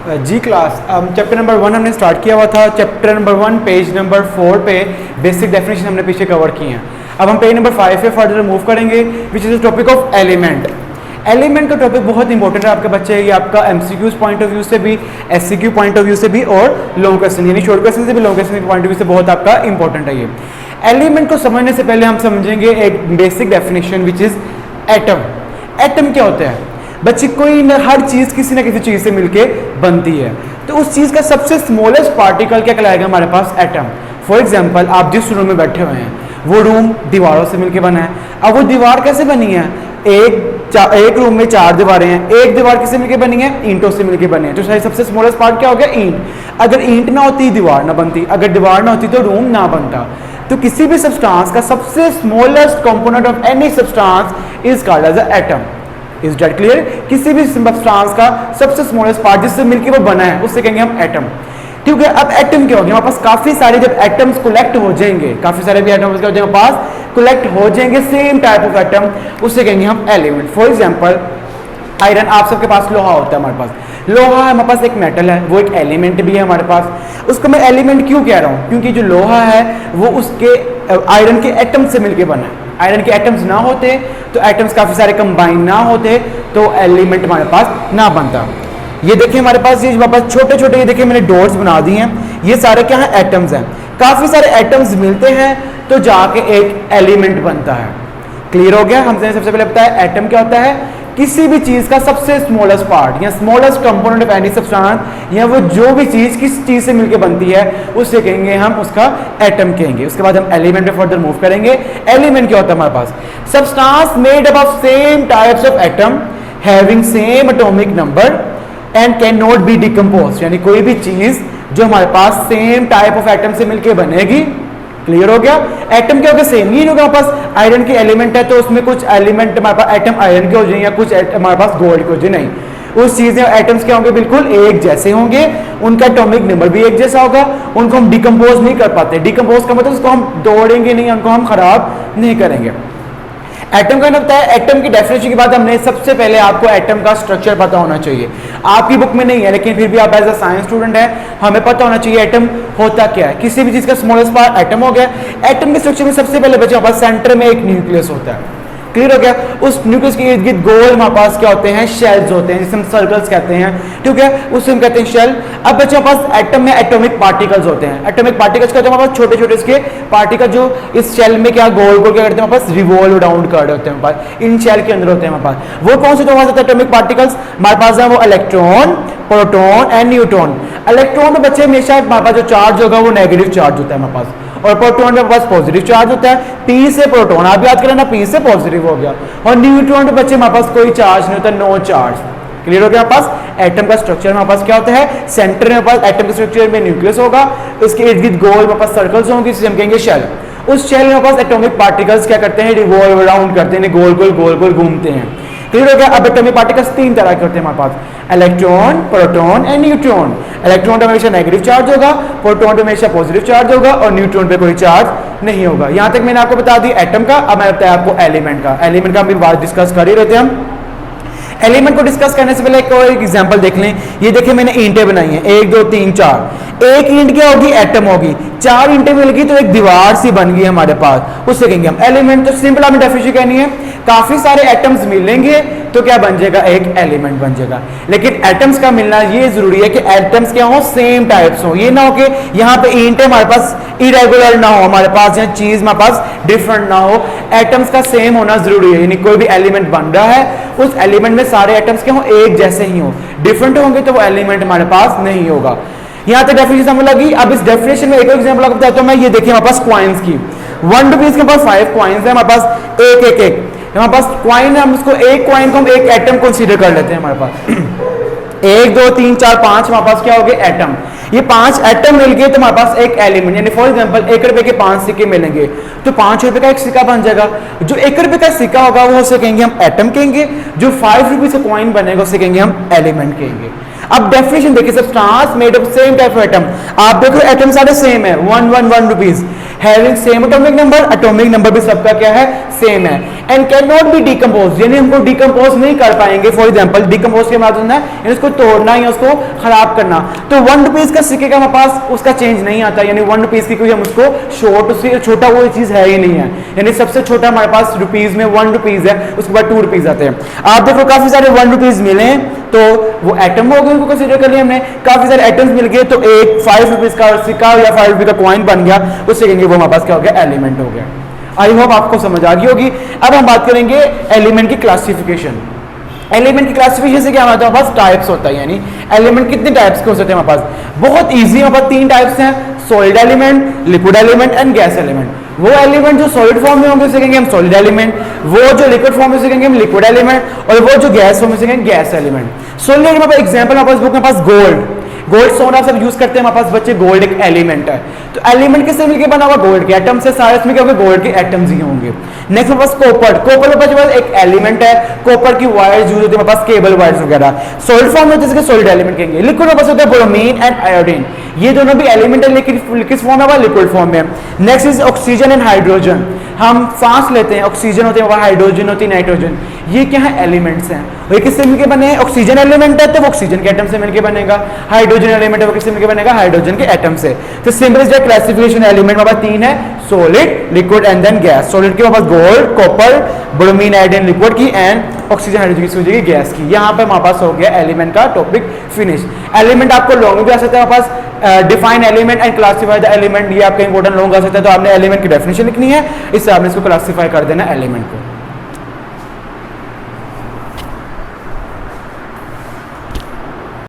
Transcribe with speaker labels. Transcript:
Speaker 1: जी class, chapter number 1 हमने start किया हुआ था। चैप्टर नंबर 1 पेज नंबर 4 पे बेसिक डेफिनेशन हमने पीछे कवर की हैं। अब हम पेज नंबर 5 पे फर्दर मूव करेंगे, which is the topic of element. Element का टॉपिक बहुत इंपॉर्टेंट है आपके बच्चे, ये आपका एमसीक्यूज पॉइंट ऑफ व्यू से भी, एससीक्यू पॉइंट ऑफ व्यू से भी और लॉन्ग क्वेश्चन यानी शॉर्ट क्वेश्चन से भी लॉन्ग क्वेश्चन के पॉइंट ऑफ व्यू से बहुत आपका इंपॉर्टेंट है ये। एलिमेंट को समझने से पहले हम समझेंगे एक basic definition which is atom. Atom क्या होता है बच्चे? कोई न हर चीज़ किसी ना किसी चीज़ से मिलके बनती है, तो उस चीज़ का सबसे स्मॉलेस्ट पार्टिकल क्या कहलाएगा हमारे पास? एटम। फॉर एग्जाम्पल, आप जिस रूम में बैठे हुए हैं वो रूम दीवारों से मिलके बना है। अब वो दीवार कैसे बनी है? एक रूम में 4 दीवारें हैं, एक दीवार किससे मिलके बनी है? ईंटों से मिलके बनी है। तो सबसे स्मॉलेस्ट पार्ट क्या हो गया? ईंट। अगर ईंट ना होती दीवार ना बनती, अगर दीवार ना होती तो रूम ना बनता। तो किसी भी सब्सटेंस का सबसे smallest component of any substance is called as a atom. Is that clear? किसी भी सब्सटेंस का सबसे स्मॉलेस्ट पार्ट जिससे मिलकर वो बना है उससे कहेंगे हम एटम। ठीक है। अब एटम क्या होगा? हमारे पास काफी सारे जब एटम्स कलेक्ट हो जाएंगे, काफी सारे भी एटम्स हमारे पास कलेक्ट हो जाएंगे सेम टाइप ऑफ एटम, उससे कहेंगे हम एलिमेंट। फॉर एग्जांपल आयरन, आप सबके पास लोहा होता है, हमारे पास लोहा है, हमारे पास एक मेटल है, वो एक एलिमेंट भी है हमारे पास। उसको मैं एलिमेंट क्यों कह रहा हूँ? क्योंकि जो लोहा है वो उसके आयरन के एटम से मिलकर बना है। आयरन के एटम्स ना होते तो एटम्स काफी सारे कंबाइन ना होते तो एलिमेंट हमारे पास ना बनता। ये देखिए हमारे पास, ये हमारे पास छोटे छोटे, ये देखिए मैंने डॉट्स बना दिए हैं, ये सारे क्या है? एटम्स हैं। काफी सारे एटम्स मिलते हैं तो जाके एक एलिमेंट बनता है। क्लियर हो गया? हमसे सबसे पहले पता है एटम क्या होता है? किसी भी चीज का सबसे स्मॉलेस्ट पार्ट या smallest component of any substance, या वो जो भी चीज किस चीज से मिलकर बनती है उससे कहेंगे हम, उसका एटम कहेंगे। उसके बाद हम एलिमेंट पे फर्दर मूव करेंगे। एलिमेंट क्या होता है हमारे पास? Substance made up of same types of atom having same atomic number and can not be decompose. यानी कोई भी चीज जो हमारे पास सेम टाइप ऑफ एटम से मिलकर बनेगी। क्लियर हो गया? एटम क्या होगा? सेम ही होगा। हमारे पास आयरन के एलिमेंट है तो उसमें कुछ एलिमेंट हमारे पास एटम आयरन के हो जाए या कुछ हमारे पास गोल्ड के हो जाए, नहीं, उस चीज में एटम्स क्या होंगे? बिल्कुल एक जैसे होंगे, उनका एटॉमिक नंबर भी एक जैसा होगा, उनको हम डिकम्पोज नहीं कर पाते। डिकम्पोज का मतलब उसको हम तोड़ेंगे नहीं, उनको हम खराब नहीं करेंगे। एटम का मतलब है, एटम की डेफिनेशन के बाद हमने सबसे पहले आपको एटम का स्ट्रक्चर पता होना चाहिए। आपकी बुक में नहीं है लेकिन फिर भी आप एज अ साइंस स्टूडेंट है, हमें पता होना चाहिए एटम होता क्या है। किसी भी चीज का स्मॉलेस्ट पार्ट एटम हो गया। एटम के स्ट्रक्चर में सबसे पहले बच्चे हमारे पास सेंटर में एक न्यूक्लियस होता है। क्लियर हो गया? उस न्यूक्लियस के इर्द गिर्द गोल हमारे पास क्या होते हैं? शेल्स होते हैं, जिसे हम सर्कल्स कहते हैं। ठीक है, उससे हम कहते हैं शेल। अब बच्चे हमारे पास एटम में एटॉमिक पार्टिकल्स होते हैं। एटॉमिक पार्टिकल्स क्या होते हैं? हमारे पास छोटे छोटे इसके पार्टिकल जो इस शेल में क्या गोल गोल क्या करते हैं? हमारे पास रिवॉल्व राउंड कर होते हैं हमारे पास, इन शेल के अंदर होते हैं हमारे पास। वो कौन से तो हमारे एटॉमिक पार्टिकल्स हमारे पास है? वो electron, proton and neutron. Electron में बच्चे हमेशा हमारे पास जो चार्ज होगा वो नेगेटिव चार्ज होता है हमारे पास, और प्रोटॉन में पास पॉजिटिव चार्ज होता है। पी से प्रोटॉन आप याद करें ना, पी से पॉजिटिव हो गया। और न्यूट्रॉन में बच्चे हमारे पास कोई चार्ज नहीं होता, नो चार्ज। क्लियर हो गया? हमारे पास एटम का स्ट्रक्चर हमारे पास क्या होता है? सेंटर में हमारे पास एटम के स्ट्रक्चर में न्यूक्लियस होगा, उसके इर्द गिर्द गोल हमारे पास सर्कल्स होंगे, जिसे हम कहेंगे शेल। उस शेल में हमारे पास एटॉमिक पार्टिकल्स क्या करते हैं? रिवॉल्व अराउंड करते हैं, गोल गोल घूमते हैं। क्लियर हो गया? अब एटॉमिक पार्टिकल्स 3 तरह के होते हैं हमारे पास, electron, proton and neutron. Electron पे हमेशा नेगेटिव चार्ज होगा, प्रोटॉन पे हमेशा पॉजिटिव चार्ज होगा, और न्यूट्रॉन पे कोई चार्ज नहीं होगा। यहां तक मैंने आपको बता दी एटम का। अब मैं बताया आपको एलिमेंट का। एलिमेंट का भी बात डिस्कस कर ही रहे थे हम। एलिमेंट को डिस्कस करने से पहले एक और एग्जांपल देख लें। ये देखिए मैंने ईंटें बनाई हैं, 1 2 3 4। एक ईंट क्या होगी? एटम होगी। 4 ईंटें मिल गई तो एक दीवार सी बन गई हमारे पास, उससे कहेंगे हम एलिमेंट। तो सिंपल हमें डेफिनेशन कहनी है, काफी सारे एटम्स मिलेंगे तो क्या बन जाएगा? एक एलिमेंट बन जाएगा। लेकिन एटम्स का मिलना ये जरूरी है कि एटम्स क्या हो? सेम टाइप्स हो। ये ना हो कि यहाँ पे ईंटें हमारे पास इरेगुलर ना हो, हमारे पास या चीज हमारे पास डिफरेंट ना हो। एटम्स का सेम होना जरूरी है। यानी कोई भी एलिमेंट बन रहा है, उस एलिमेंट में सारे एटम्स क्या हो? एक जैसे ही हो। डिफरेंट होंगे तो वो एलिमेंट हमारे पास नहीं होगा। यहाँ तक डेफिनेशन समझ लगी। अब इस डेफिनेशन में एक और एग्जांपल आपको बताता हूं मैं। ये देखिए हमारे पास कॉइन्स की 1 रुपीज के पास 5 कॉइन्स है हमारे पास, एक हमारे पास कॉइन है। हम इसको एक कॉइन को हम एक एटम कंसीडर कर लेते हैं हमारे पास। 1 2 3 4 5 हमारे पास क्या हो गए? एटम। ये 5 एटम मिल गए तो हमारे पास एक एलिमेंट। यानी फॉर एग्जांपल 1 रुपए के 5 सिक्के मिलेंगे तो 5 रुपए का एक सिक्का बन जाएगा। जो 1 रुपए का सिक्का होगा वो उसे कहेंगे हम एटम कहेंगे। जो 5 रुपीज का कॉइन बनेगा उसे कहेंगे हम एलिमेंट कहेंगे। अब डेफिनेशन देखिए, substance made of same type of atom. आप देखो एटम सारे सेम है, 1 1 1 rupees. Having same atomic number भी सबका क्या है, सेम है, and can not be decompose, यानी हमको डिकम्पोज नहीं कर पाएंगे। फॉर एग्जांपल डिकम्पोज के मतलब है इसको तोड़ना या उसको खराब करना। तो 1 रुपीज का सिक्के का हमारे पास उसका चेंज नहीं आता, यानी 1 रुपीज की कोई हम उसको शॉर्ट, उससे छोटा वो चीज है ही नहीं है, यानी सबसे छोटा हमारे पास रुपीज में 1 रुपीज है, उसके बाद 2 रुपीज आते हैं। आप देखो काफी सारे 1 रुपीज मिले तो वो एटम हो गए, उनको कंसीडर कर लिया हमने, काफी सारे एटम्स मिल गए तो एक 5 रुपीज का सिक्का या 5 रुपीज का कॉइन बन गया, उससे कहेंगे वो हमारे पास क्या हो गया, एलिमेंट हो गया। आई होप आपको समझ आ गई होगी। अब हम बात करेंगे एलिमेंट की क्लासिफिकेशन। एलिमेंट की क्लासिफिकेशन से क्या हमारे पास टाइप्स होता है, यानी एलिमेंट कितने टाइप्स के हो सकते हैं हमारे पास, बहुत इजी, हमारे पास 3 टाइप्स हैं, solid element, liquid element and gas element. वो एलिमेंट जो सॉलिड फॉर्म में होंगे उसे कहेंगे हम सॉलिड एलिमेंट, वो जो लिक्विड फॉर्म में उसे कहेंगे हम लिक्विड एलिमेंट, और वो जो गैस फॉर्म में उसे कहेंगे gas element. Solid element example हमारे पास बुक में पास गोल्ड सोना सब यूज करते हैं हमारे पास बच्चे, गोल्ड एक एलिमेंट है। तो एलिमेंट किससे मिलकर बना हुआ, गोल्ड के एटम से, सारे इसमें क्या होंगे, गोल्ड के एटम्स ही होंगे। नेक्स्ट हमारे पास कॉपर हमारे पास एक एलिमेंट है, कॉपर की वायर्स यूज होती है हमारे पास, केबल वायर्स वगैरह, सॉलिड फॉर्म में होते हैं, सॉलिड एलिमेंट कहेंगे। लिक्विड में पास होता है ब्रोमीन एंड आयोडीन, ये दोनों भी एलिमेंट है लेकिन किस फॉर्म में, लिक्विड फॉर्म में। Next is oxygen and hydrogen, हम सांस लेते हैं, ऑक्सीजन होते हैं, हाइड्रोजन होती है, नाइट्रोजन, ये क्या है, एलिमेंट्स हैं। ये किससे मिलकर बने हैं, ऑक्सीजन एलिमेंट है तो वो ऑक्सीजन के एटम से मिलकर बनेगा, हाइड्रोजन एलिमेंट है वो किससे मिलकर बनेगा, हाइड्रोजन के एटम से। तो सिंपल इज क्लासिफिकेशन एलिमेंट हमारे पास 3 है, solid, liquid and then gas. Solid के पास gold, copper, bromine, iodine liquid की, एंड ऑक्सीजन हाइड्रोजन की हो जाएगी गैस की। यहाँ पे हमारे पास हो गया एलिमेंट का टॉपिक फिनिश। एलिमेंट आपको लॉन्ग में भी आ सकता है हमारे पास, define element and classify the element, ये आपका इंपॉर्टेंट लॉन्ग आ सकता है, तो आपने एलिमेंट की डेफिनेशन लिखनी है, इससे आपने इसको क्लासिफाई कर देना एलिमेंट को।